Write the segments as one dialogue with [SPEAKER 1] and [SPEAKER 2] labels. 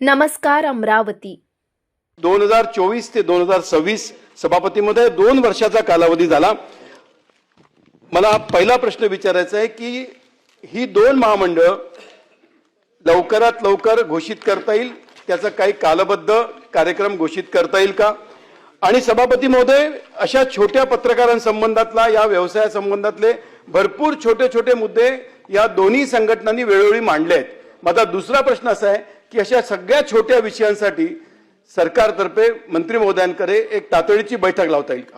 [SPEAKER 1] नमस्कार अमरावती.
[SPEAKER 2] 2024 ते 2026 सभापती महोदय 2 वर्षाचा कालावधी झाला. मला पहिला प्रश्न विचारायचा आहे की ही दोन महामंडळ लवकरात लवकर घोषित करता येईल, त्याचा काही कालबद्ध कार्यक्रम घोषित करता येईल का? आणि सभापती महोदय, अशा छोट्या पत्रकारांसंबंधातला या व्यवसायासंबंधातले भरपूर छोटे छोटे मुद्दे या दोन्ही संघटनांनी वेळोवेळी मांडले आहेत. माझा दुसरा प्रश्न असा आहे की अशा सगळ्या छोट्या विषयांसाठी सरकारतर्फे मंत्री महोदयांकडे एक तातडीची बैठक लावता येईल का?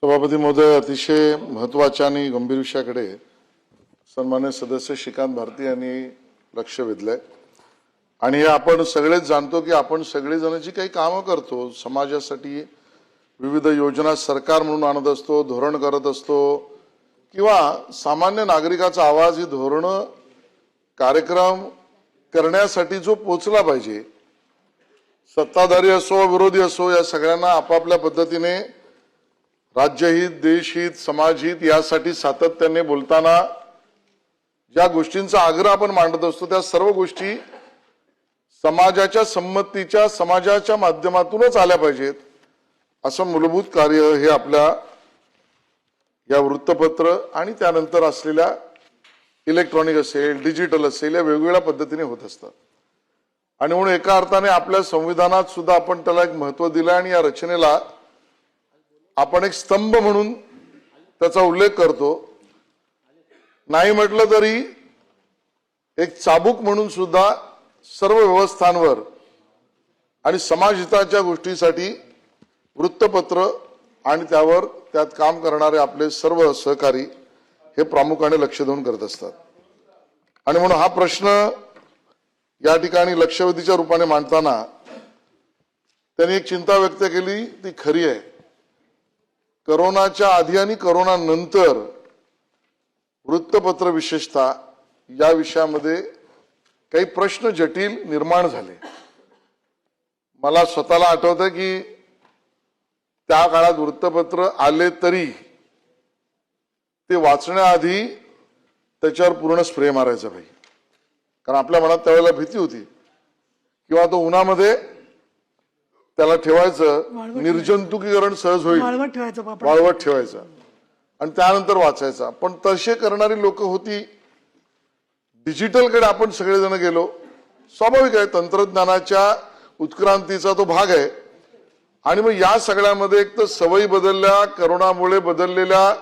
[SPEAKER 3] सभापती महोदय, अतिशय महत्त्वाच्या आणि गंभीर विषयाकडे सन्मान्य सदस्य श्रीकांत भारती यांनी लक्ष वेधलंय. आणि हे आपण सगळेच जाणतो की आपण सगळेजण जी काही कामं करतो समाजासाठी, विविध योजना सरकार म्हणून आणत असतो, धोरण करत असतो, किंवा सामान्य नागरिकाचा आवाज ही धोरणं कार्यक्रम करण्यासाठी जो पोचला पाहिजे, सत्ताधारी असो विरोधी असो, या सगळ्यांना आपापल्या पद्धतीने राज्यहित, देशहित, समाजहित यासाठी सातत्याने बोलताना ज्या गोष्टींचा आग्रह आपण मांडत असतो त्या सर्व गोष्टी समाजाच्या संमतीच्या, समाजाच्या माध्यमातूनच आल्या पाहिजेत, असं मूलभूत कार्य हे आपल्या या वृत्तपत्र आणि त्यानंतर असलेल्या इलेक्ट्रॉनिक असेल, डिजिटल असेल, या वेगवेगळ्या पद्धतीने होत असतात. आणि म्हणून एका अर्थाने आपल्या संविधानात सुद्धा आपण त्याला एक महत्त्व दिलं आणि या रचनेला आपण एक स्तंभ म्हणून त्याचा उल्लेख करतो. नाही म्हटलं तरी एक चाबूक म्हणून सुद्धा सर्व व्यवस्थांवर आणि समाजहिताच्या गोष्टीसाठी वृत्तपत्र आणि त्यात काम करणारे आपले सर्व सहकारी हे प्रामुख्याने लक्ष देऊन करत असतात. आणि म्हणून हा प्रश्न या ठिकाणी लक्षवेधीच्या रूपाने मांडताना त्यांनी एक चिंता व्यक्त केली, ती खरी आहे. करोनाच्या आधी आणि करोना नंतर वृत्तपत्र विशेषतः या विषयामध्ये काही प्रश्न जटिल निर्माण झाले. मला स्वतःला आठवतं की त्या काळात वृत्तपत्र आले तरी ते वाचण्याआधी त्याच्यावर पूर्ण स्प्रे मारायचा भाई, कारण आपल्या मनात त्यावेळेला भीती होती. किंवा तो उन्हामध्ये त्याला ठेवायचं, निर्जंतुकीकरण सहज होईल, वाळवट ठेवायचं आणि त्यानंतर वाचायचा. पण तसे करणारी लोक होती. डिजिटलकडे आपण सगळेजण गेलो, स्वाभाविक आहे, तंत्रज्ञानाच्या उत्क्रांतीचा तो भाग आहे. आणि मग या सगळ्यामध्ये एक तर सवयी बदलल्या, करोनामुळे बदललेल्या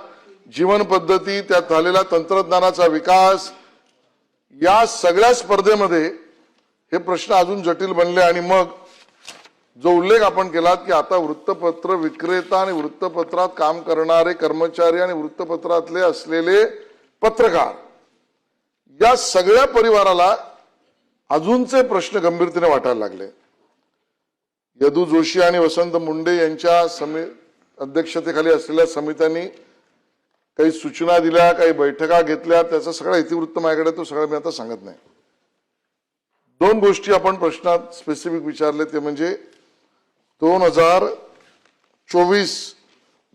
[SPEAKER 3] जीवन पद्धती, त्यात झालेला तंत्रज्ञानाचा विकास, या सगळ्या स्पर्धेमध्ये हे प्रश्न अजून जटिल बनले. आणि मग जो उल्लेख आपण केला की आता वृत्तपत्र विक्रेता आणि वृत्तपत्रात काम करणारे कर्मचारी आणि वृत्तपत्रातले असलेले पत्रकार, या सगळ्या परिवाराला अजूनचे प्रश्न गंभीरतेने वाटायला लागले. यदू जोशी आणि वसंत मुंडे यांच्या अध्यक्षतेखाली असलेल्या समित्यांनी काही सूचना दिल्या, काही बैठका घेतल्या, त्याचा सगळा इतिवृत्त माझ्याकडे, तो सगळं मी आता सांगत नाही. 2 गोष्टी आपण प्रश्नात स्पेसिफिक विचारले, ते म्हणजे 2024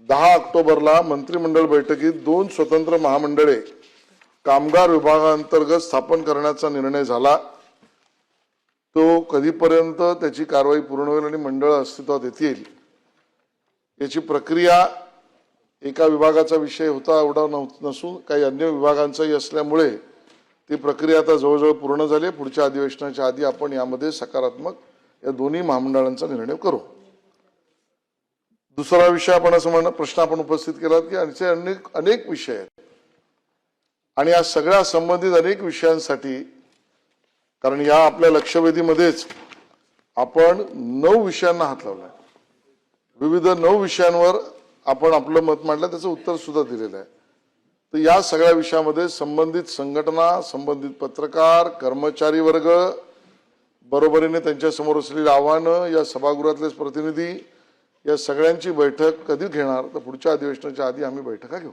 [SPEAKER 3] 10 ऑक्टोबरला मंत्रिमंडळ बैठकीत 2 स्वतंत्र महामंडळे कामगार विभागांतर्गत स्थापन करण्याचा निर्णय झाला. तो कधीपर्यंत त्याची कारवाई पूर्ण होईल आणि मंडळ अस्तित्वात येतील याची प्रक्रिया, एका विभागाचा विषय होता एवढा नसून काही अन्य विभागांचाही असल्यामुळे ती प्रक्रिया आता जवळजवळ पूर्ण झाली. पुढच्या अधिवेशनाच्या आधी आपण यामध्ये सकारात्मक या दोन्ही महामंडळांचा निर्णय करू. दुसरा विषय आपण असं प्रश्न आपण उपस्थित केला की असे अनेक विषय आहेत आणि या सगळ्या संबंधित अनेक विषयांसाठी, कारण या आपल्या लक्षवेधीमध्येच आपण 9 विषयांना हात लावलाय, विविध 9 विषयांवर आपण आपलं मत मांडलं, त्याचं उत्तर सुद्धा दिलेलं आहे. तर या सगळ्या विषयामध्ये संबंधित संघटना, संबंधित पत्रकार, कर्मचारी वर्ग, बरोबरीने त्यांच्यासमोर असलेली आव्हानं, या सभागृहातलेच प्रतिनिधी, या सगळ्यांची बैठक कधी घेणार, तर पुढच्या अधिवेशनाच्या आधी आम्ही बैठका घेऊ.